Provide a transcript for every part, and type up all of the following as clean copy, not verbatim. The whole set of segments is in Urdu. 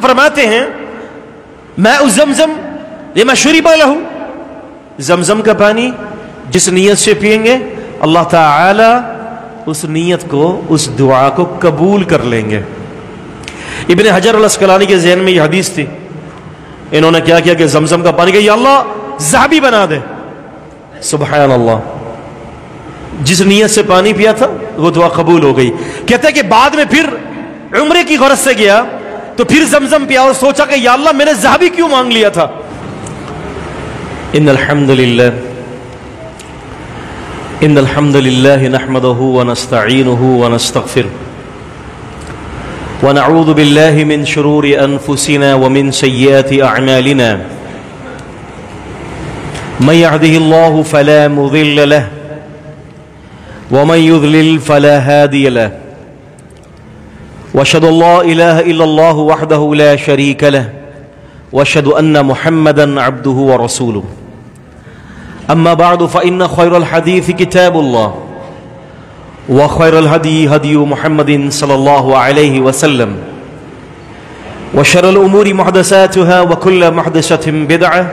فرماتے ہیں ماء زمزم لما شرب لہ، زمزم کا پانی جس نیت سے پیئیں گے اللہ تعالی اس نیت کو، اس دعا کو قبول کر لیں گے۔ ابن حجر الاسقلانی کے ذہن میں یہ حدیث تھی، انہوں نے کیا کیا کہ زمزم کا پانی کہ یا اللہ ذهبی بنا دے۔ سبحان اللہ، جس نیت سے پانی پیا تھا وہ دعا قبول ہو گئی۔ کہتے ہیں کہ بعد میں پھر عمرے کی غرض سے گیا تو پھر زمزم پیا اور سوچا کہ یا اللہ میں نے ذهبی کیوں مانگ لیا تھا۔ ان الحمد للہ نحمده ونستعینه ونستغفره ونعوذ بالله من شرور انفسنا ومن سيئات اعمالنا من يهده الله فلا مضل له ومن يضلل فلا هادي له واشهد ان لا اله الا الله وحده لا شريك له واشهد ان محمدا عبده ورسوله اما بعد فان خير الحديث كتاب الله وخير الهدي هدي محمد صلى الله عليه وسلم وشر الامور محدثاتها وكل محدثة بدعة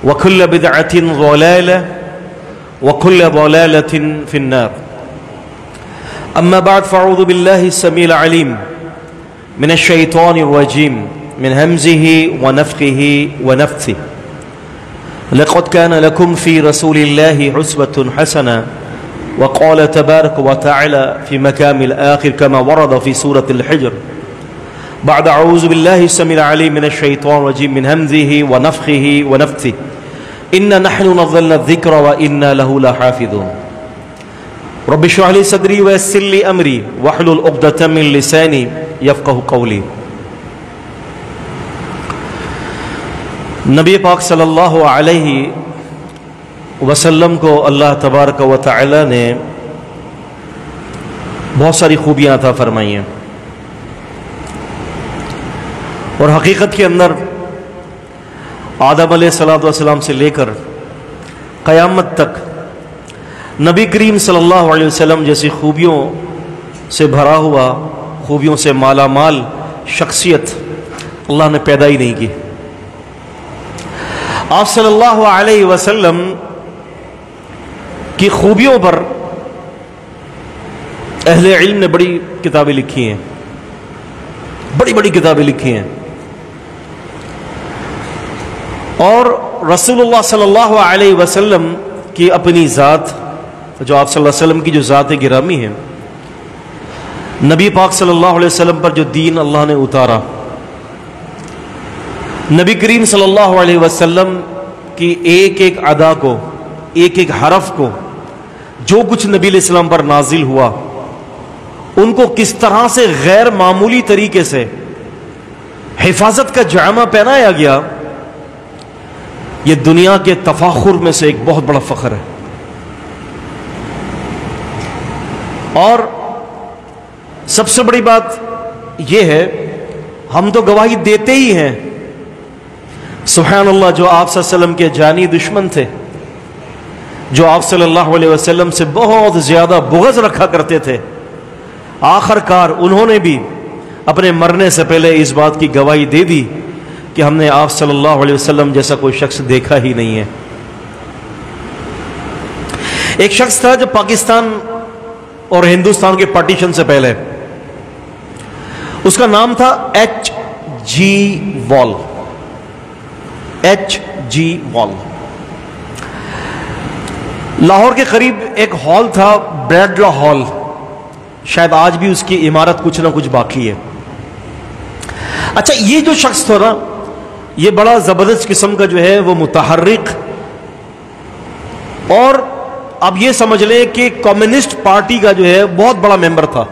وكل بدعة ضلالة وكل ضلالة في النار اما بعد فاعوذ بالله السميع العليم من الشيطان الرجيم من همزه ونفخه ونفثه لقد كان لكم في رسول الله أسوة حسنة وقال تبارك وتعالى في مقام الآخر كما ورد في سورة الحجر بعد أعوذ بالله السميع العليم من الشيطان الرجيم من همزه ونفخه ونفثه إنا نحن نزلنا الذكر وإنا له لحافظون رب اشرح لي صدري ويسر لي أمري واحلل عقدة من لساني يفقهوا قولي۔ نبی پاک صلی اللہ علیہ وسلم کو اللہ تبارک و تعالی نے بہت ساری خوبیاں عطا فرمائی ہیں، اور حقیقت کے اندر آدم علیہ السلام سے لے کر قیامت تک نبی کریم صلی اللہ علیہ وسلم جیسی خوبیوں سے بھرا ہوا، خوبیوں سے مالا مال شخصیت اللہ نے پیدا ہی نہیں کی۔ آپ صلی اللہ علیہ وسلم کی خوبیوں پر اہل علم نے بڑی کتابیں لکھی ہیں، بڑی بڑی کتابیں لکھی ہیں، اور رسول اللہ صلی اللہ علیہ وسلم کی اپنی ذات، جو آپ صلی اللہ علیہ وسلم کی جو ذات گرامی ہے، نبی پاک صلی اللہ علیہ وسلم پر جو دین اللہ نے اتارا، نبی کریم صلی اللہ علیہ وسلم کی ایک ایک ادا کو، ایک ایک حرف کو، جو کچھ نبی علیہ السلام پر نازل ہوا، ان کو کس طرح سے غیر معمولی طریقے سے حفاظت کا جامہ پہنایا گیا، یہ دنیا کے تفاخر میں سے ایک بہت بڑا فخر ہے۔ اور سب سے بڑی بات یہ ہے، ہم تو گواہی دیتے ہی ہیں، سبحان اللہ، جو آپ صلی اللہ علیہ وسلم کے جانی دشمن تھے، جو آپ صلی اللہ علیہ وسلم سے بہت زیادہ بغض رکھا کرتے تھے، آخر کار انہوں نے بھی اپنے مرنے سے پہلے اس بات کی گواہی دے دی کہ ہم نے آپ صلی اللہ علیہ وسلم جیسا کوئی شخص دیکھا ہی نہیں ہے۔ ایک شخص تھا جو پاکستان اور ہندوستان کے پارٹیشن سے پہلے، اس کا نام تھا H.G. وال، H.G. وال۔ لاہور کے قریب ایک ہال تھا، بریڈلا ہال، شاید آج بھی اس کی عمارت کچھ نہ کچھ باقی ہے۔ اچھا، یہ جو شخص تھا نا، یہ بڑا زبردست قسم کا جو ہے وہ متحرک، اور اب یہ سمجھ لیں کہ کمیونسٹ پارٹی کا جو ہے بہت بڑا ممبر تھا۔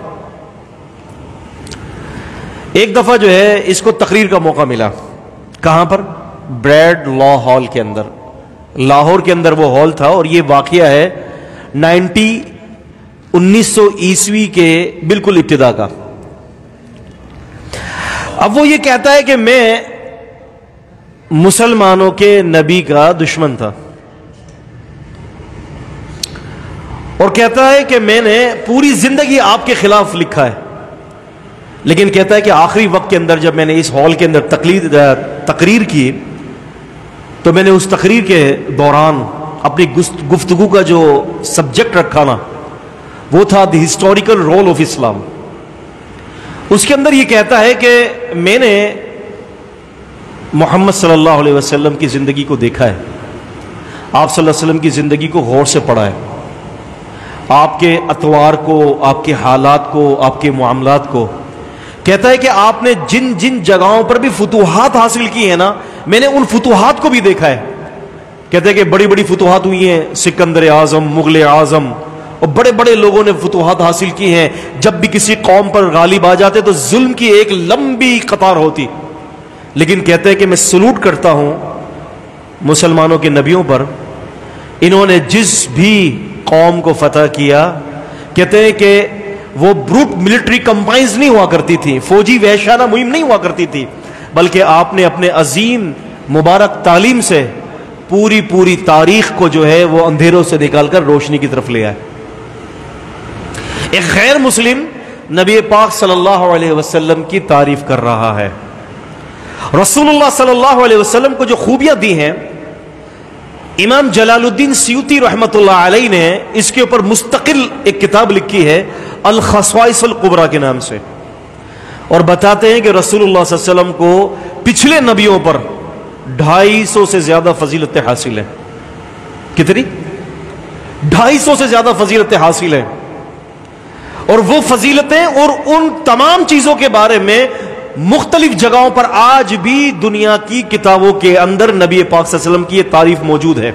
ایک دفعہ جو ہے اس کو تقریر کا موقع ملا، کہاں پر؟ بریڈ لا ہال کے اندر، لاہور کے اندر وہ ہال تھا، اور یہ واقعہ ہے 1900 عیسوی کے بالکل ابتدا کا۔ اب وہ یہ کہتا ہے کہ میں مسلمانوں کے نبی کا دشمن تھا، اور کہتا ہے کہ میں نے پوری زندگی آپ کے خلاف لکھا ہے، لیکن کہتا ہے کہ آخری وقت کے اندر جب میں نے اس ہال کے اندر تقریر کی تو میں نے اس تقریر کے دوران اپنی گفتگو کا جو سبجیکٹ رکھا نا وہ تھا دی ہسٹوریکل رول آف اسلام. اس کے اندر یہ کہتا ہے کہ میں نے محمد صلی اللہ علیہ وسلم کی زندگی کو دیکھا ہے, آپ صلی اللہ علیہ وسلم کی زندگی کو غور سے پڑھا ہے, آپ کے اطوار کو, آپ کے حالات کو, آپ کے معاملات کو. کہتا ہے کہ آپ نے جن جن جگہوں پر بھی فتوحات حاصل کی ہیں نا, میں نے ان فتوحات کو بھی دیکھا ہے. کہتے ہیں کہ بڑی بڑی فتوحات ہوئی ہیں, سکندر اعظم, مغل اعظم, اور بڑے بڑے لوگوں نے فتوحات حاصل کی ہیں. جب بھی کسی قوم پر غالب آ جاتے تو ظلم کی ایک لمبی قطار ہوتی. لیکن کہتے ہیں کہ میں سلوٹ کرتا ہوں مسلمانوں کے نبیوں پر, انہوں نے جس بھی قوم کو فتح کیا, کہتے ہیں کہ وہ بروٹ ملٹری کمپائنز نہیں ہوا کرتی تھی, فوجی وحشیانہ مہم نہیں ہوا کرتی تھی, بلکہ آپ نے اپنے عظیم مبارک تعلیم سے پوری تاریخ کو جو ہے وہ اندھیروں سے نکال کر روشنی کی طرف لے آئے. ایک غیر مسلم نبی پاک صلی اللہ علیہ وسلم کی تعریف کر رہا ہے. رسول اللہ صلی اللہ علیہ وسلم کو جو خوبیاں دی ہیں, امام جلال الدین سیوطی رحمۃ اللہ علیہ نے اس کے اوپر مستقل ایک کتاب لکھی ہے الخصائص الکبریٰ کے نام سے, اور بتاتے ہیں کہ رسول اللہ صلی اللہ علیہ وسلم کو پچھلے نبیوں پر 250 سے زیادہ فضیلتیں حاصل ہیں. کتنی؟ 250 سے زیادہ فضیلتیں حاصل ہیں. اور وہ فضیلتیں اور ان تمام چیزوں کے بارے میں مختلف جگہوں پر آج بھی دنیا کی کتابوں کے اندر نبی پاک صلی اللہ علیہ وسلم کی یہ تعریف موجود ہے.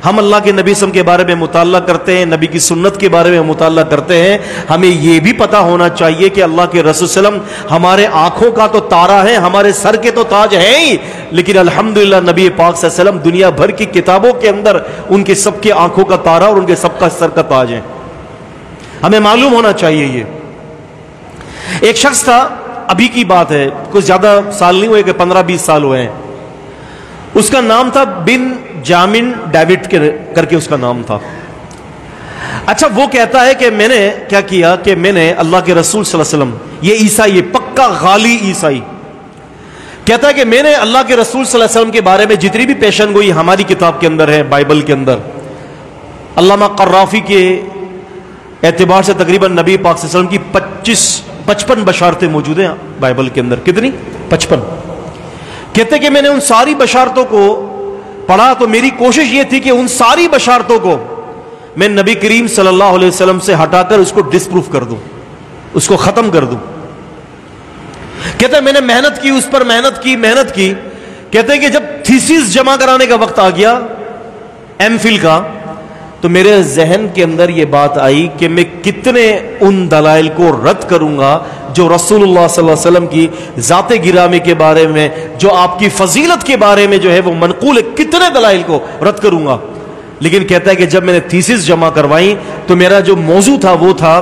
ہم اللہ کے نبی صلی اللہ علیہ وسلم کے بارے میں مطالعہ کرتے ہیں, نبی کی سنت کے بارے میں مطالعہ کرتے ہیں. ہمیں یہ بھی پتا ہونا چاہیے کہ اللہ کے رسول صلی اللہ علیہ وسلم ہمارے آنکھوں کا تو تارا ہے, ہمارے سر کے تو تاج ہے ہی, لیکن الحمدللہ نبی پاک صلی اللہ علیہ وسلم دنیا بھر کی کتابوں کے اندر ان کے سب کے آنکھوں کا تارا اور ان کے سب کا سر کا تاج ہے. ہمیں معلوم ہونا چاہیے. یہ ایک شخص تھا, ابھی کی بات ہے, کچھ زیادہ سال نہیں ہوئے کہ 15-20 سال ہوئے ہیں, اس کا نام تھا بن جامن ڈیوڈ کر کے اس کا نام تھا. اچھا, وہ کہتا ہے کہ میں نے کیا کیا کہ میں نے اللہ کے رسول صلی اللہ علیہ وسلم, یہ عیسائی, پکا غالی عیسائی, کہتا ہے کہ میں نے اللہ کے رسول صلی اللہ علیہ وسلم کے بارے میں جتنی بھی پیشن گوئی ہماری کتاب کے اندر ہے, بائبل کے اندر, علامہ قرافی کے اعتبار سے تقریباً نبی پاک صلی اللہ علیہ وسلم کی 55 بشارتیں موجود ہیں بائبل کے اندر. کتنی؟ 55. کہتے کہ میں نے ان ساری بشارتوں کو پڑھا تو میری کوشش یہ تھی کہ ان ساری بشارتوں کو میں نبی کریم صلی اللہ علیہ وسلم سے ہٹا کر اس کو ڈسپروف کر دوں, اس کو ختم کر دوں. کہتے ہیں میں نے محنت کی, اس پر محنت کی. کہتے ہیں کہ جب تھیسس جمع کرانے کا وقت آ گیا ایم فل کا, تو میرے ذہن کے اندر یہ بات آئی کہ میں کتنے ان دلائل کو رد کروں گا جو رسول اللہ صلی اللہ علیہ وسلم کی ذات گرامی کے بارے میں, جو آپ کی فضیلت کے بارے میں جو ہے وہ منقول ہے, کتنے دلائل کو رد کروں گا. لیکن کہتا ہے کہ جب میں نے تھیسس جمع کروائی تو میرا جو موضوع تھا وہ تھا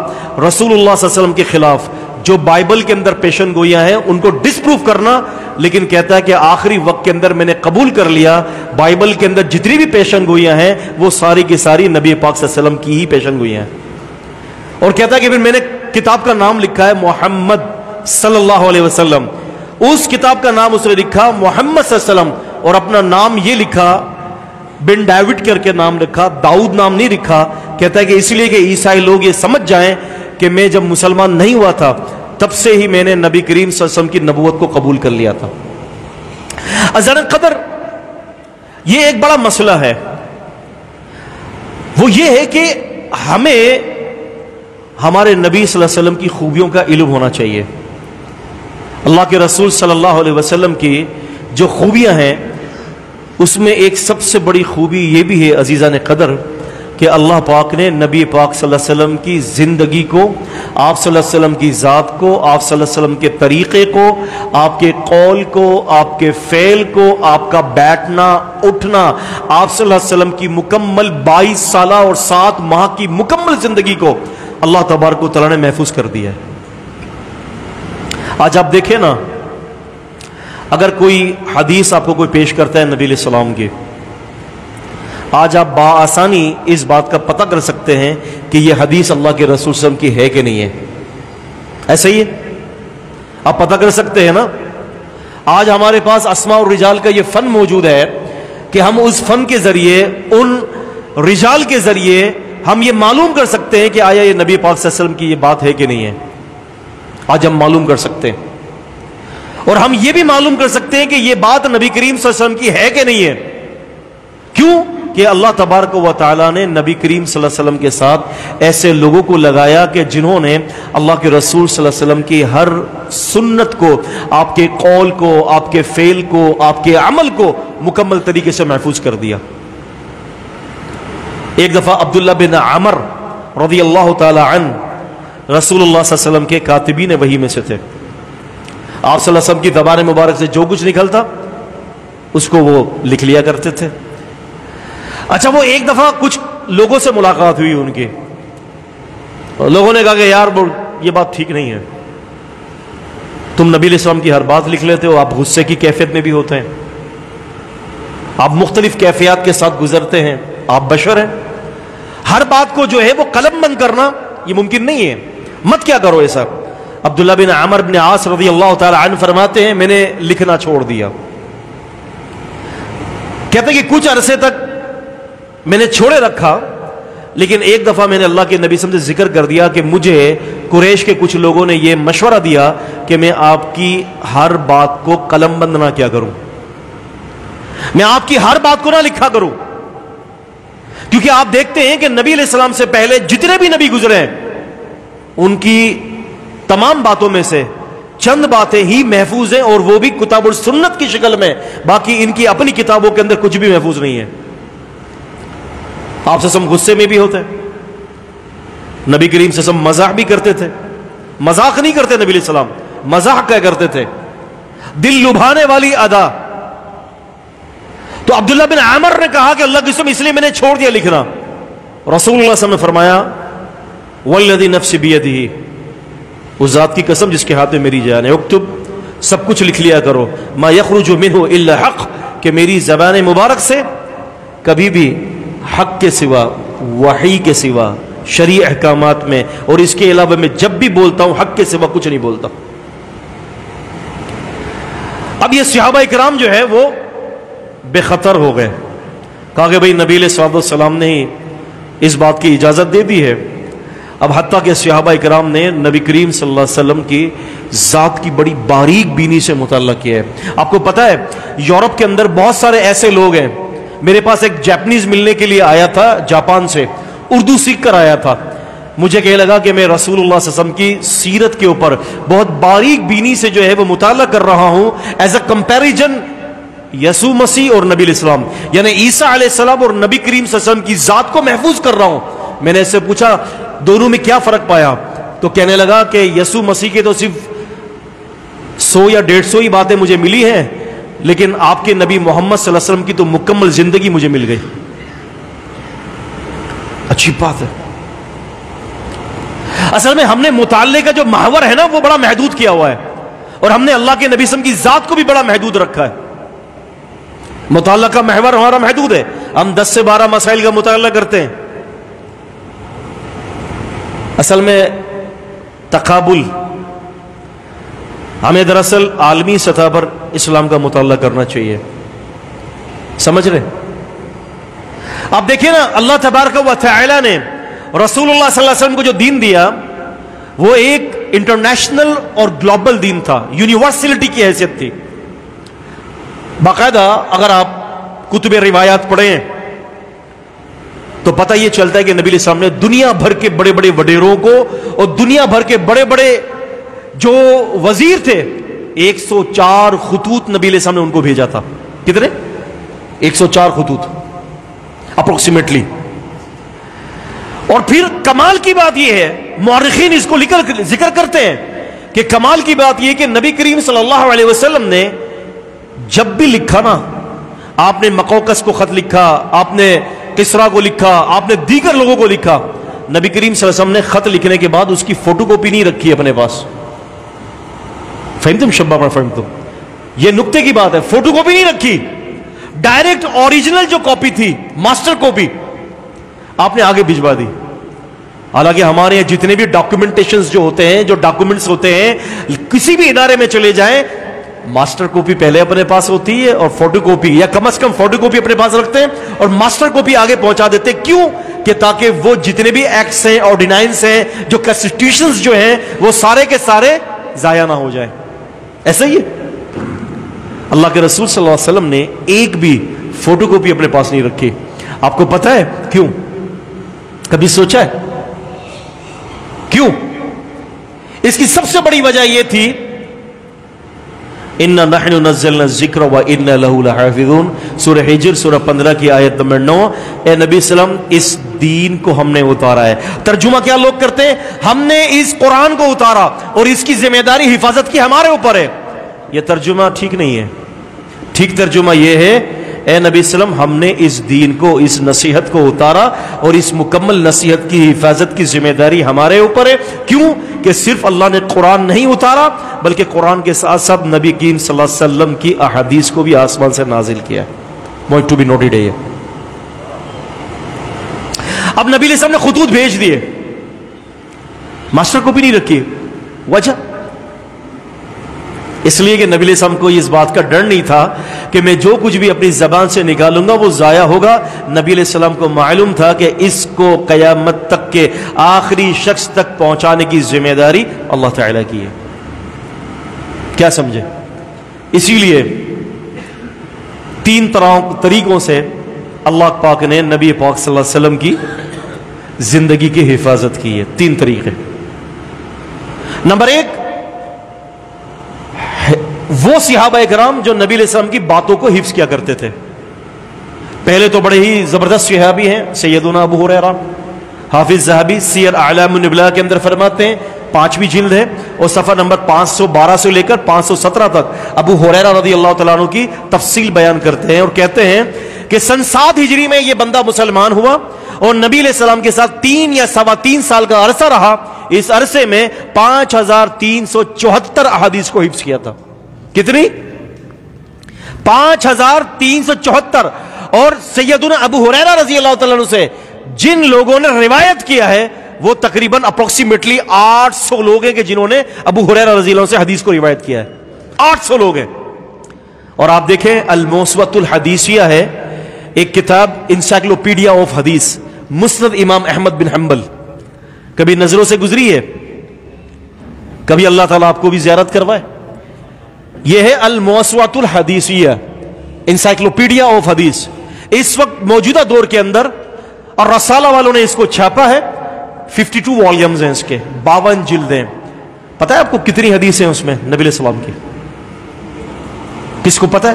رسول اللہ صلی اللہ علیہ وسلم کے خلاف جو بائبل کے اندر پیشن گوئیاں ہیں ان کو ڈسپروف کرنا. لیکن کہتا ہے کہ آخری وقت کے اندر میں نے قبول کر لیا بائبل کے اندر جتنی بھی پیشن گوئیاں ہیں وہ ساری کی ساری نبی پاک صلی اللہ علیہ وسلم کی ہی پیشن گوئیاں ہیں. اور کہتا ہے کہ پھر میں نے کتاب کا نام لکھا ہے محمد صلی اللہ علیہ وسلم. اس کتاب کا نام اس نے لکھا محمد صلی اللہ علیہ وسلم, اور اپنا نام یہ لکھا بن ڈیوڈ کر کے نام لکھا, داؤد نام نہیں لکھا. کہتا ہے کہ اس لیے کہ عیسائی لوگ یہ سمجھ جائیں کہ میں جب مسلمان نہیں ہوا تھا تب سے ہی میں نے نبی کریم صلی اللہ علیہ وسلم کی نبوت کو قبول کر لیا تھا. عزیزان قدر, یہ ایک بڑا مسئلہ ہے, وہ یہ ہے کہ ہمیں ہمارے نبی صلی اللہ علیہ وسلم کی خوبیوں کا علم ہونا چاہیے. اللہ کے رسول صلی اللہ علیہ وسلم کی جو خوبیاں ہیں اس میں ایک سب سے بڑی خوبی یہ بھی ہے عزیزان قدر کہ اللہ پاک نے نبی پاک صلی اللہ علیہ وسلم کی زندگی کو, آپ صلی اللہ علیہ وسلم کی ذات کو, آپ صلی اللہ علیہ وسلم کے طریقے کو, آپ کے قول کو, آپ کے فعل کو, آپ کا بیٹھنا اٹھنا, آپ صلی اللہ علیہ وسلم کی مکمل 22 سالہ اور 7 ماہ کی مکمل زندگی کو اللہ تبارک و تعالیٰ نے محفوظ کر دیا ہے. آج آپ دیکھیں نا, اگر کوئی حدیث آپ کو کوئی پیش کرتا ہے نبی علیہ السلام کی, آج آپ بآسانی اس بات کا پتہ کر سکتے ہیں کہ یہ حدیث اللہ کے رسول صلی اللہ علیہ وسلم کی ہے کہ نہیں ہے. ایسا ہی ہے, آپ پتہ کر سکتے ہیں نا، آج ہمارے پاس اسماء الرجال کا یہ فن موجود ہے کہ ہم اس فن کے ذریعے، ان رجال کے ذریعے ہم یہ معلوم کر سکتے ہیں کہ آیا یہ نبی پاک صلی اللہ علیہ وسلم کی یہ بات ہے کہ نہیں ہے. آج ہم معلوم کر سکتے ہیں، اور ہم یہ بھی معلوم کر سکتے ہیں کہ یہ بات نبی کریم صلی اللہ علیہ وسلم کی ہے کہ نہیں ہے. کیوں کہ اللہ تبارک و تعالیٰ نے نبی کریم صلی اللہ علیہ وسلم کے ساتھ ایسے لوگوں کو لگایا کہ جنہوں نے اللہ کے رسول صلی اللہ علیہ وسلم کی ہر سنت کو، آپ کے قول کو، آپ کے فعل کو، آپ کے عمل کو مکمل طریقے سے محفوظ کر دیا. ایک دفعہ عبداللہ بن عمر رضی اللہ تعالی عنہ رسول اللہ صلی اللہ علیہ وسلم کے کاتبین وحی میں سے تھے. آپ صلی اللہ علیہ وسلم کی زبان مبارک سے جو کچھ نکلتا اس کو وہ لکھ لیا کرتے تھے. اچھا، وہ ایک دفعہ کچھ لوگوں سے ملاقات ہوئی ان کی، لوگوں نے کہا کہ یار یہ بات ٹھیک نہیں ہے، تم نبی علیہ السلام کی ہر بات لکھ لیتے ہو، آپ غصے کی کیفیت میں بھی ہوتے ہیں، آپ مختلف کیفیات کے ساتھ گزرتے ہیں، آپ بشر ہیں، ہر بات کو جو ہے وہ قلم بند کرنا یہ ممکن نہیں ہے، مت کیا کرو ایسا. عبداللہ بن عمر بن عاص رضی اللہ تعالی عنہ فرماتے ہیں میں نے لکھنا چھوڑ دیا. کہتے ہیں کہ کچھ عرصے تک میں نے چھوڑے رکھا، لیکن ایک دفعہ میں نے اللہ کے نبی صلی اللہ علیہ وسلم سے ذکر کر دیا کہ مجھے قریش کے کچھ لوگوں نے یہ مشورہ دیا کہ میں آپ کی ہر بات کو قلم بند نہ کیا کروں، میں آپ کی ہر بات کو نہ لکھا کروں، کیونکہ آپ دیکھتے ہیں کہ نبی علیہ السلام سے پہلے جتنے بھی نبی گزرے ہیں ان کی تمام باتوں میں سے چند باتیں ہی محفوظ ہیں، اور وہ بھی کتاب السنت کی شکل میں، باقی ان کی اپنی کتابوں کے اندر کچھ بھی محفوظ نہیں ہے. آپ سے سم غصے میں بھی ہوتے ہیں، نبی کریم سے سم مزاح بھی کرتے تھے، مذاق نہیں کرتے نبی علیہ السلام، مزاح کیا کرتے تھے، دل لبھانے والی ادا. تو عبداللہ بن عامر نے کہا کہ اللہ کی قسم اس لیے میں نے چھوڑ دیا لکھنا. رسول اللہ صلی اللہ علیہ وسلم نے فرمایا والذی نفس بیدہ، اس ذات کی قسم جس کے ہاتھ میں میری جان ہے، اکتب، سب کچھ لکھ لیا کرو، ما یخرج منہ الا حق، کہ میری زبان مبارک سے کبھی بھی حق کے سوا، وحی کے سوا، شرعی احکامات میں اور اس کے علاوہ میں جب بھی بولتا ہوں حق کے سوا کچھ نہیں بولتا. اب یہ صحابہ اکرام جو ہے وہ بے خطر ہو گئے، کہا کہ بھئی نبی علیہ الصلوۃ والسلام نے اس بات کی اجازت دے دی ہے. اب حتیٰ کہ صحابہ اکرام نے نبی کریم صلی اللہ علیہ وسلم کی ذات کی بڑی باریک بینی سے مطالعہ کیا ہے. آپ کو پتہ ہے یورپ کے اندر بہت سارے ایسے لوگ ہیں، میرے پاس ایک جاپنیز ملنے کے لیے آیا تھا جاپان سے، اردو سیکھ کر آیا تھا. مجھے کہنے لگا کہ میں رسول اللہ صلی اللہ علیہ وسلم کی سیرت کے اوپر بہت باریک بینی سے جو ہے وہ مطالعہ کر رہا ہوں، ایز اے کمپیریجن یسوع مسیح اور نبی علیہ السلام، یعنی عیسیٰ علیہ السلام اور نبی کریم صلی اللہ علیہ وسلم کی ذات کو محفوظ کر رہا ہوں. میں نے اس سے پوچھا دونوں میں کیا فرق پایا، تو کہنے لگا کہ یسوع مسیح کے تو صرف 100 یا 150 ہی باتیں مجھے ملی ہیں، لیکن آپ کے نبی محمد صلی اللہ علیہ وسلم کی تو مکمل زندگی مجھے مل گئی. اچھی بات ہے. اصل میں ہم نے مطالعے کا جو محور ہے نا وہ بڑا محدود کیا ہوا ہے، اور ہم نے اللہ کے نبی صلی اللہ علیہ وسلم کی ذات کو بھی بڑا محدود رکھا ہے. مطالعہ کا محور ہمارا محدود ہے، ہم 10 سے 12 مسائل کا مطالعہ کرتے ہیں. اصل میں تقابل، ہمیں دراصل عالمی سطح پر اسلام کا مطالعہ کرنا چاہیے. سمجھ رہے؟ آپ دیکھیں نا، اللہ تبارک و تعالی نے رسول اللہ صلی اللہ علیہ وسلم کو جو دین دیا وہ ایک انٹرنیشنل اور گلوبل دین تھا، یونیورسلٹی کی حیثیت تھی. باقاعدہ اگر آپ کتب روایات پڑھیں تو پتہ یہ چلتا ہے کہ نبی علیہ السلام نے دنیا بھر کے بڑے بڑے وڈیروں کو اور دنیا بھر کے بڑے بڑے جو وزیر تھے 104 خطوط نبی علیہ السلام نے ان کو بھیجا تھا. کتنے؟ 104 خطوط اپروکسیمیٹلی. اور پھر کمال کی بات یہ ہے، مورخین اس کو ذکر کرتے ہیں کہ کمال کی بات یہ کہ نبی کریم صلی اللہ علیہ وسلم نے جب بھی لکھا نا، آپ نے مقوقس کو خط لکھا، آپ نے کسرا کو لکھا، آپ نے دیگر لوگوں کو لکھا، نبی کریم صلی اللہ علیہ وسلم نے خط لکھنے کے بعد اس کی فوٹو کاپی نہیں رکھی اپنے پاس. فہمتم شباب میں فہمتم؟ یہ نکتے کی بات ہے، فوٹو کاپی نہیں رکھی، ڈائریکٹ اوریجنل جو کاپی تھی، ماسٹر کاپی، آپ نے آگے بھجوا دی. حالانکہ ہمارے یہاں جتنے بھی ڈاکومنٹیشنز جو ہوتے ہیں، جو ڈاکومنٹس ہوتے ہیں، کسی بھی ادارے میں چلے جائیں، ماسٹر کاپی پہلے اپنے پاس ہوتی ہے اور فوٹو کاپی، یا کم از کم فوٹو کاپی اپنے پاس رکھتے ہیں اور ماسٹر کاپی آگے پہنچا دیتے ہیں. کیوں؟ کہ تاکہ وہ جتنے بھی ایکٹس ہیں، آرڈیننس ہیں، جو کنسٹیٹیوشنز جو ہیں، وہ سارے کے سارے ضائع نہ ہو جائیں. ایسا ہی ہے. اللہ کے رسول صلی اللہ علیہ وسلم نے ایک بھی فوٹو کاپی اپنے پاس نہیں رکھی. آپ کو پتا ہے کیوں؟ کبھی سوچا ہے کیوں؟ اس کی سب سے بڑی وجہ یہ تھی، اِنَّا نَحْنُ نَزَّلْنَا الذِّكْرَ وَإِنَّا لَهُ لَحَافِظُونَ، سورہ ہجر سورہ 15 کی آیت نمبر 9. اے نبی وسلم، اس دین کو ہم نے اتارا ہے. ترجمہ کیا لوگ کرتے ہیں؟ ہم نے اس قرآن کو اتارا اور اس کی ذمہ داری حفاظت کی ہمارے اوپر ہے. یہ ترجمہ ٹھیک نہیں ہے. ٹھیک ترجمہ یہ ہے، اے نبی وسلم، ہم نے اس دین کو، اس نصیحت کو اتارا اور اس مکمل نصیحت کی حفاظت کی ذمہ داری ہمارے اوپر ہے. کیوں؟ کہ صرف اللہ نے قرآن نہیں اتارا، بلکہ قرآن کے ساتھ ساتھ نبی کریم صلی اللہ علیہ وسلم کی احادیث کو بھی آسمان سے نازل کیا ہے. موٹ ٹو بی نوٹڈ ہے. اب نبی علیہ السلام نے خطوط بھیج دیے، ماسٹر کو بھی نہیں رکھی. وجہ اس لیے کہ نبی علیہ السلام کو اس بات کا ڈر نہیں تھا کہ میں جو کچھ بھی اپنی زبان سے نکالوں گا وہ ضائع ہوگا. نبی علیہ السلام کو معلوم تھا کہ اس کو قیامت تک کے آخری شخص تک پہنچانے کی ذمہ داری اللہ تعالیٰ کی ہے. کیا سمجھے؟ اسی لیے 3 طریقوں سے اللہ پاک نے نبی پاک صلی اللہ علیہ وسلم کی زندگی کی حفاظت کی ہے. 3 طریقے. نمبر 1، وہ صحابہ کرام جو نبی علیہ السلام کی باتوں کو حفظ کیا کرتے تھے. پہلے تو بڑے ہی زبردست صحابی ہیں، سیدنا ابو ہریرہ. حافظ ذہبی سیر اعلام النبلاء کے اندر فرماتے ہیں، 5ویں جلد ہے اور صفحہ نمبر 512 سے لے کر 517 تک ابو ہریرہ رضی اللہ تعالیٰ عنہ کی تفصیل بیان کرتے ہیں اور کہتے ہیں کہ سن 7 ہجری میں یہ بندہ مسلمان ہوا اور نبی علیہ السلام کے ساتھ 3 یا 3.25 سال کا عرصہ رہا. اس عرصے میں 5374 احادیث کو حفظ کیا تھا. کتنی؟ 5374. اور سیدنا ابو ہریرہ رضی اللہ تعالیٰ عنہ سے جن لوگوں نے روایت کیا ہے وہ تقریباً اپروکسیمیٹلی 800 لوگ ہیں کہ جنہوں نے ابو ہریرہ رضی اللہ عنہ سے حدیث کو روایت کیا ہے. 800 لوگ ہیں. اور آپ دیکھیں الموسوۃ الحدیثیہ ہے ایک کتاب، انسائکلوپیڈیا آف حدیث، مسند امام احمد بن حنبل. کبھی نظروں سے گزری ہے؟ کبھی اللہ تعالیٰ آپ کو بھی زیارت کروائے. یہ ہے الموسوۃ الحدیثیہ، انسائکلوپیڈیا آف حدیث. اس وقت موجودہ دور کے اندر، اور رسالہ والوں نے اس کو چھاپا ہے، 52 والیومز ہیں اس کے، 52 جلدیں. پتہ ہے آپ کو کتنی حدیثیں ہیں اس میں نبی علیہ السلام کی؟ کس کو پتہ ہے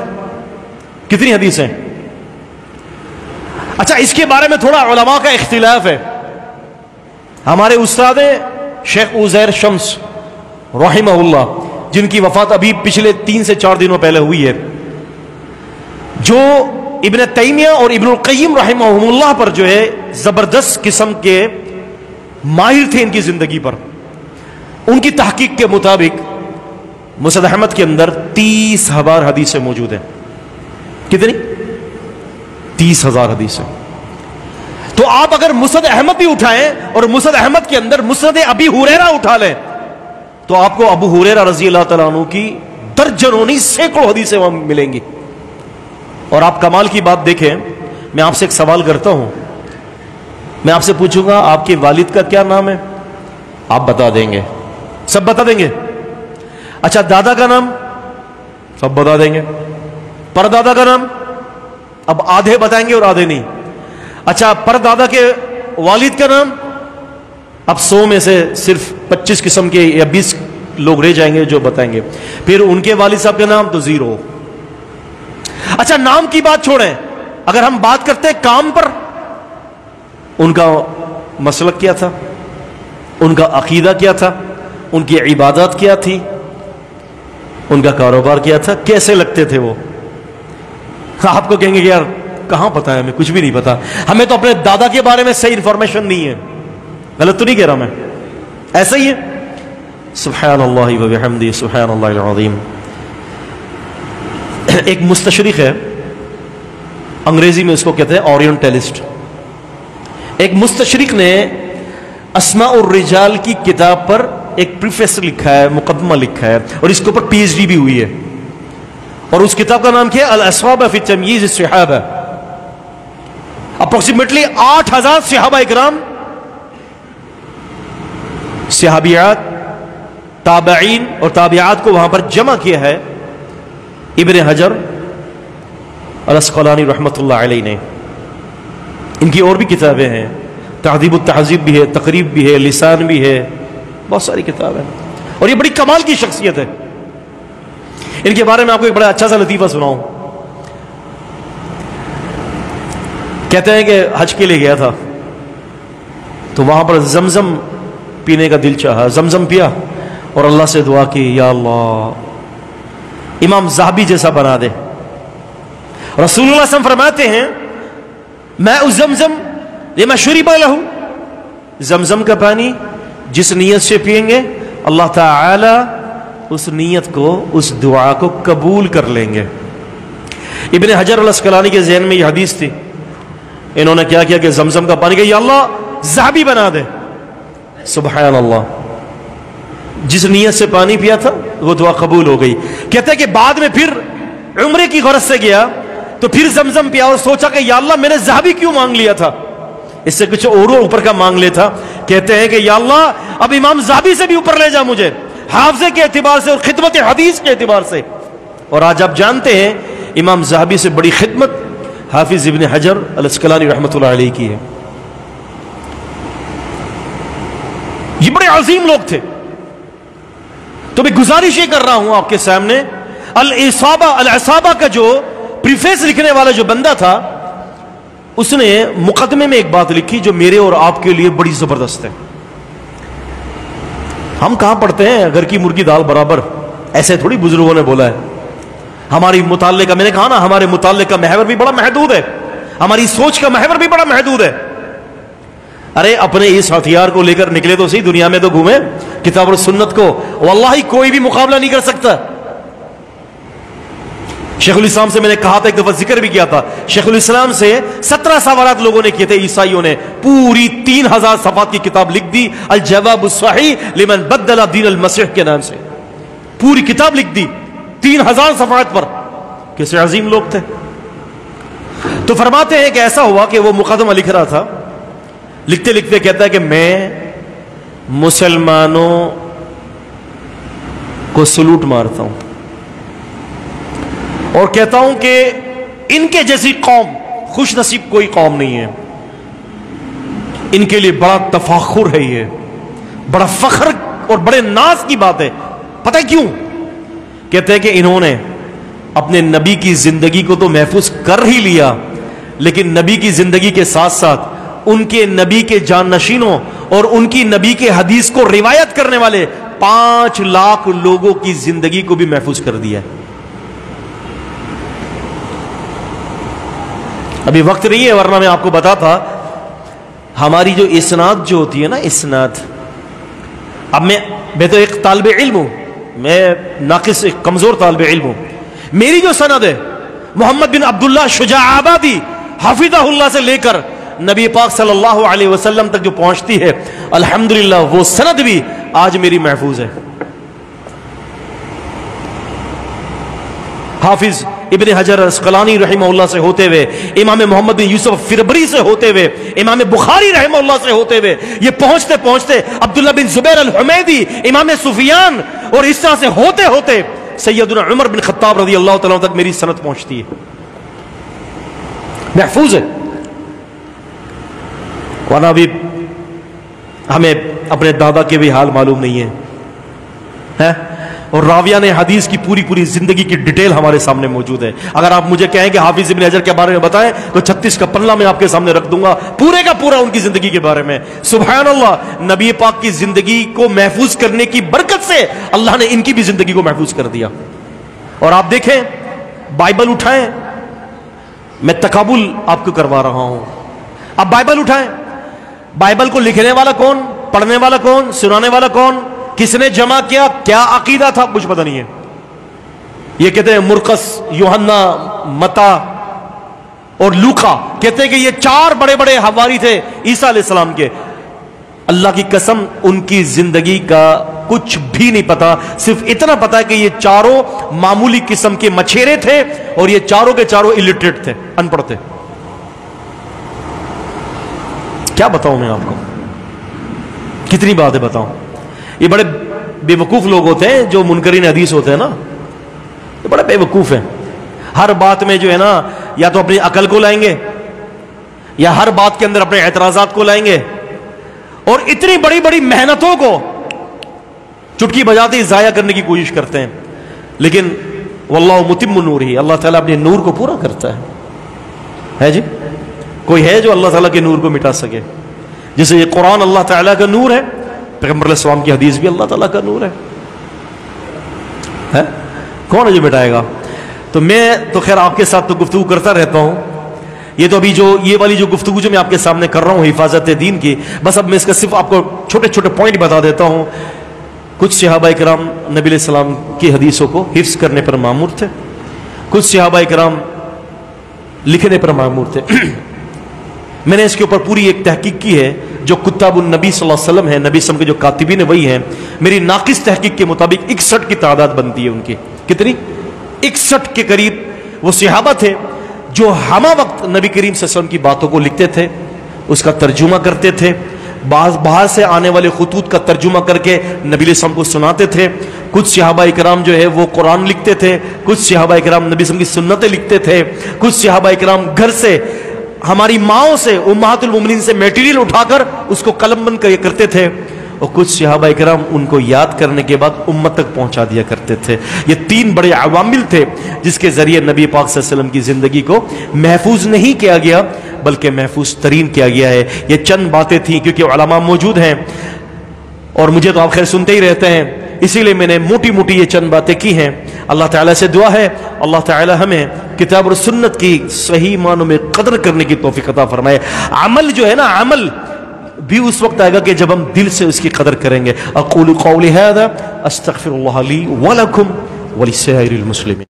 کتنی حدیثیں؟ اچھا، اس کے بارے میں تھوڑا علماء کا اختلاف ہے. ہمارے استاد ہیں شیخ عزیر شمس رحمہ اللہ، جن کی وفات ابھی پچھلے 3 سے 4 دنوں پہلے ہوئی ہے، جو ابن تیمیہ اور ابن القیم رحمہ اللہ پر جو ہے زبردست قسم کے ماہر تھے ان کی زندگی پر. ان کی تحقیق کے مطابق مسند احمد کے اندر 30,000 حدیثیں موجود ہیں. کتنی؟ 30,000 حدیثیں. تو آپ اگر مسند احمد بھی اٹھائیں اور مسند احمد کے اندر مسند ابی ہریرہ اٹھا لیں تو آپ کو ابو ہریرہ رضی اللہ تعالیٰ عنہ کی درجنوں نہیں سینکڑوں حدیثیں وہاں ملیں گی. اور آپ کمال کی بات دیکھیں، میں آپ سے ایک سوال کرتا ہوں. میں آپ سے پوچھوں گا آپ کے والد کا کیا نام ہے؟ آپ بتا دیں گے، سب بتا دیں گے. اچھا، دادا کا نام؟ سب بتا دیں گے. پردادا کا نام؟ اب آدھے بتائیں گے اور آدھے نہیں. اچھا، پردادا کے والد کا نام؟ اب 100 میں سے صرف 25 قسم کے یا 20 لوگ رہ جائیں گے جو بتائیں گے. پھر ان کے والد صاحب کا نام تو 0. اچھا، نام کی بات چھوڑیں، اگر ہم بات کرتے ہیں کام پر، ان کا مسلک کیا تھا، ان کا عقیدہ کیا تھا، ان کی عبادات کیا تھی، ان کا کاروبار کیا تھا، کیسے لگتے تھے وہ؟ آپ کو کہیں گے کہ یار کہاں پتا ہے، ہمیں کچھ بھی نہیں پتا، ہمیں تو اپنے دادا کے بارے میں صحیح انفارمیشن نہیں ہے. غلط تو نہیں کہہ رہا میں؟ ایسا ہی ہے. سبحان اللہ و بحمدہ سبحان اللہ العظیم. ایک مستشرق ہے، انگریزی میں اس کو کہتے ہیں اورینٹلسٹ. ایک مستشرق نے اسماء الرجال کی کتاب پر ایک پریفیس لکھا ہے، مقدمہ لکھا ہے، اور اس کے اوپر پی ایچ ڈی بھی ہوئی ہے، اور اس کتاب کا نام کیا ہے؟ الاصابہ فی تمییز الصحابہ۔ اپروکسیمیٹلی 8000 صحابہ اکرام، صحابیات، تابعین اور تابعات کو وہاں پر جمع کیا ہے ابن حجر الاسقلانی رحمۃ اللہ علیہ نے۔ ان کی اور بھی کتابیں ہیں، تہذیب التہذیب بھی ہے، تقریب بھی ہے، لسان بھی ہے، بہت ساری کتابیں، اور یہ بڑی کمال کی شخصیت ہے۔ ان کے بارے میں آپ کو ایک بڑا اچھا سا لطیفہ سناؤں۔ کہتے ہیں کہ حج کے لیے گیا تھا تو وہاں پر زمزم پینے کا دل چاہا، زمزم پیا اور اللہ سے دعا کی، یا اللہ امام زاہبی جیسا بنا دے۔ رسول اللہ صلی اللہ علیہ وسلم فرماتے ہیں ماء زمزم لما شرب لہ، زمزم کا پانی جس نیت سے پیئیں گے اللہ تعالی اس نیت کو، اس دعا کو قبول کر لیں گے۔ ابن حجر الاسقلانی کے ذہن میں یہ حدیث تھی، انہوں نے کیا کیا کہ زمزم کا پانی کہ یا اللہ زاہبی بنا دے۔ سبحان اللہ، جس نیت سے پانی پیا تھا وہ دعا قبول ہو گئی۔ کہتے ہیں کہ بعد میں پھر عمرے کی غرض سے گیا تو پھر زمزم پیا اور سوچا کہ یا اللہ میں نے زاہبی کیوں مانگ لیا تھا، اس سے کچھ اور اوپر کا مانگ لیا تھا۔ کہتے ہیں کہ یا اللہ اب امام زاہبی سے بھی اوپر لے جا مجھے، حافظے کے اعتبار سے اور خدمت حدیث کے اعتبار سے۔ اور آج آپ جانتے ہیں امام زاہبی سے بڑی خدمت حافظ ابن حجر الاسقلانی رحمۃ اللہ علیہ کی ہے۔ یہ بڑے عظیم لوگ تھے۔ تو میں گزارش یہ کر رہا ہوں آپ کے سامنے، الاصابہ کا جو پریفیس لکھنے والا جو بندہ تھا اس نے مقدمے میں ایک بات لکھی جو میرے اور آپ کے لیے بڑی زبردست ہے۔ ہم کہاں پڑھتے ہیں گھر کی مرغی دال برابر، ایسے تھوڑی بزرگوں نے بولا ہے۔ ہماری مطالعے کا، میں نے کہا نا ہمارے مطالعے کا محور بھی بڑا محدود ہے، ہماری سوچ کا محور بھی بڑا محدود ہے۔ ارے اپنے اس ہتھیار کو لے کر نکلے تو صحیح، دنیا میں تو گھومے، کتاب اور سنت کو واللہ کوئی بھی مقابلہ نہیں کر سکتا۔ شیخ الاسلام سے میں نے کہا تھا، ایک دفعہ ذکر بھی کیا تھا، شیخ الاسلام سے 17 سوالات لوگوں نے کیے تھے، عیسائیوں نے پوری 3000 صفحات کی کتاب لکھ دی، الجواب الصحیح لمن بدل دین المسیح کے نام سے پوری کتاب لکھ دی 3000 صفحات پر۔ کیسے عظیم لوگ تھے۔ تو فرماتے ہیں کہ ایسا ہوا کہ وہ مقدمہ لکھ رہا تھا، لکھتے لکھتے کہتا ہے کہ میں مسلمانوں کو سلوٹ مارتا ہوں اور کہتا ہوں کہ ان کے جیسی قوم خوش نصیب کوئی قوم نہیں ہے، ان کے لیے بڑا تفاخر ہے، یہ بڑا فخر اور بڑے ناز کی بات ہے۔ پتہ کیوں؟ کہتے ہیں کہ انہوں نے اپنے نبی کی زندگی کو تو محفوظ کر ہی لیا، لیکن نبی کی زندگی کے ساتھ ساتھ ان کے نبی کے جانشینوں اور ان کی نبی کے حدیث کو روایت کرنے والے 5 لاکھ لوگوں کی زندگی کو بھی محفوظ کر دیا۔ ابھی وقت نہیں ہے ورنہ میں آپ کو بتاتا، ہماری جو اسناد جو ہوتی ہے نا، اسناد، اب میں تو ایک طالب علم ہوں، میں ناقص ایک کمزور طالب علم ہوں، میری جو سند ہے محمد بن عبداللہ شجاع آبادی حفظہ اللہ سے لے کر نبی پاک صلی اللہ علیہ وسلم تک جو پہنچتی ہے، الحمدللہ وہ سند بھی آج میری محفوظ ہے۔ حافظ ابن حجر اسقلانی رحمہ اللہ سے ہوتے ہوئے، امام محمد بن یوسف فربری سے ہوتے ہوئے، امام بخاری رحمہ اللہ سے ہوتے ہوئے، یہ پہنچتے پہنچتے عبداللہ بن زبیر الحمیدی، امام سفیان، اور اس طرح سے ہوتے ہوتے سیدنا عمر بن خطاب رضی اللہ تعالیٰ تک میری سند پہنچتی ہے، محفوظ ہے۔ ورنہ بھی ہمیں اپنے دادا کے بھی حال معلوم نہیں ہے، اور راویہ نے حدیث کی پوری زندگی کی ڈیٹیل ہمارے سامنے موجود ہے۔ اگر آپ مجھے کہیں کہ حافظ ابن حجر کے بارے میں بتائیں تو 36 کا پلہ میں آپ کے سامنے رکھ دوں گا، پورے کا پورا ان کی زندگی کے بارے میں۔ سبحان اللہ، نبی پاک کی زندگی کو محفوظ کرنے کی برکت سے اللہ نے ان کی بھی زندگی کو محفوظ کر دیا۔ اور آپ دیکھیں، بائبل اٹھائیں، میں تقابل آپ کو کروا رہا ہوں، اب بائبل اٹھائیں، بائبل کو لکھنے والا کون، پڑھنے والا کون، سنانے والا کون، کس نے جمع کیا، کیا عقیدہ تھا، کچھ پتہ نہیں ہے۔ یہ کہتے ہیں مرقس، یوحنا، متی اور لوقا، کہتے ہیں کہ یہ 4 بڑے بڑے حواری تھے عیسیٰ علیہ السلام کے۔ اللہ کی قسم ان کی زندگی کا کچھ بھی نہیں پتا، صرف اتنا پتا ہے کہ یہ چاروں معمولی قسم کے مچھیرے تھے اور یہ چاروں کے چاروں الٹریٹ تھے، ان پڑھ تھے۔ کیا بتاؤں میں آپ کو، کتنی باتیں بتاؤں۔ یہ بڑے بے وقوف لوگ ہوتے ہیں جو منکرین حدیث ہوتے ہیں نا، یہ بڑے بے وقوف ہیں۔ ہر بات میں جو ہے نا یا تو اپنی عقل کو لائیں گے یا ہر بات کے اندر اپنے اعتراضات کو لائیں گے، اور اتنی بڑی بڑی محنتوں کو چٹکی بجاتے ہی ضائع کرنے کی کوشش کرتے ہیں۔ لیکن واللہ متم نورہ، اللہ تعالیٰ اپنے نور کو پورا کرتا ہے جی؟ کوئی ہے جو اللہ تعالیٰ کے نور کو مٹا سکے؟ جیسے یہ قرآن اللہ تعالیٰ کا نور ہے، پیغمبر علیہ السلام کی حدیث بھی اللہ تعالیٰ کا نور ہے، کون ہے جو مٹائے گا؟ تو میں تو خیر آپ کے ساتھ تو گفتگو کرتا رہتا ہوں، یہ تو ابھی جو یہ والی جو گفتگو جو میں آپ کے سامنے کر رہا ہوں حفاظت دین کی، بس اب میں اس کا صرف آپ کو چھوٹے چھوٹے پوائنٹ بتا دیتا ہوں۔ کچھ صحابہ کرام نبی علیہ السلام کی حدیثوں کو حفظ کرنے پر مامور تھے، کچھ صحابہ کرام لکھنے پر مامور تھے۔ میں نے اس کے اوپر پوری ایک تحقیق کی ہے، جو کتاب النبی صلی اللہ علیہ وسلم ہے، نبی صلی اللہ علیہ وسلم کے جو کاتبین وہی ہیں، میری ناقص تحقیق کے مطابق 61 کی تعداد بنتی ہے ان کی۔ کتنی؟ 61 کے قریب وہ صحابہ تھے جو ہمہ وقت نبی کریم صلی اللہ علیہ وسلم کی باتوں کو لکھتے تھے، اس کا ترجمہ کرتے تھے، باہر سے آنے والے خطوط کا ترجمہ کر کے نبی علیہ السلام کو سناتے تھے۔ کچھ صحابہ کرام جو ہے وہ قرآن لکھتے تھے، کچھ صحابہ کرام نبی صلی اللہ علیہ وسلم کی سنتیں لکھتے تھے، کچھ صحابہ کرام گھر سے ہماری ماؤں سے امہات المومنین سے میٹیریل اٹھا کر اس کو قلم بند کرتے تھے، اور کچھ صحابہ کرام ان کو یاد کرنے کے بعد امت تک پہنچا دیا کرتے تھے۔ یہ 3 بڑے عوامل تھے جس کے ذریعے نبی پاک صلی اللہ علیہ وسلم کی زندگی کو محفوظ نہیں کیا گیا بلکہ محفوظ ترین کیا گیا ہے۔ یہ چند باتیں تھیں، کیونکہ علماء موجود ہیں اور مجھے تو آپ خیر سنتے ہی رہتے ہیں، اسی لیے میں نے موٹی موٹی یہ چند باتیں کی ہیں۔ اللہ تعالیٰ سے دعا ہے اللہ تعالیٰ ہمیں کتاب اور سنت کی صحیح معنوں میں قدر کرنے کی توفیق عطا فرمائے۔ عمل جو ہے نا، عمل بھی اس وقت آئے گا کہ جب ہم دل سے اس کی قدر کریں گے۔ اقول قولی ھذا استغفر اللہ لی ولکم ولسائر المسلمین۔